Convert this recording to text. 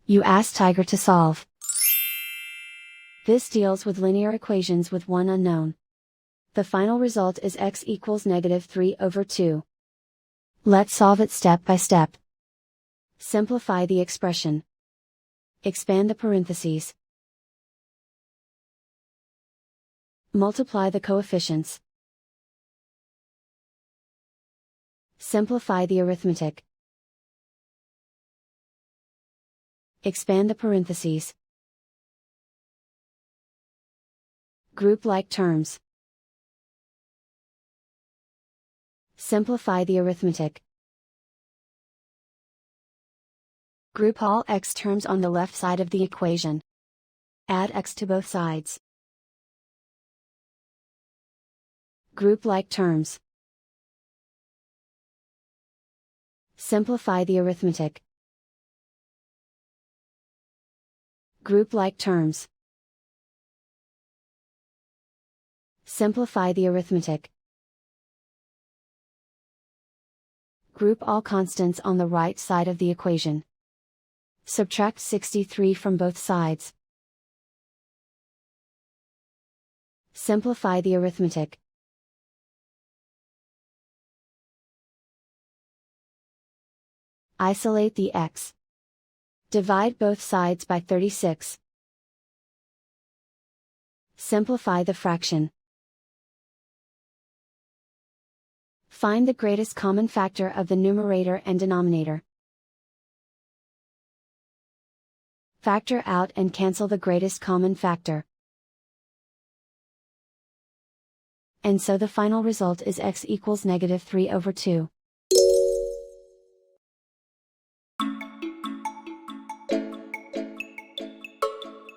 You ask Tiger to solve. This deals with linear equations with one unknown. The final result is x equals -3/2. Let's solve it step by step. Simplify the expression. Expand the parentheses. Multiply the coefficients. Simplify the arithmetic. Expand the parentheses. Group like terms. Simplify the arithmetic. Group all x terms on the left side of the equation. Add x to both sides. Group like terms. Simplify the arithmetic. Group like terms. Simplify the arithmetic. Group all constants on the right side of the equation. Subtract 63 from both sides. Simplify the arithmetic. Isolate the x. Divide both sides by 36. Simplify the fraction. Find the greatest common factor of the numerator and denominator. Factor out and cancel the greatest common factor. And so the final result is x equals -3/2.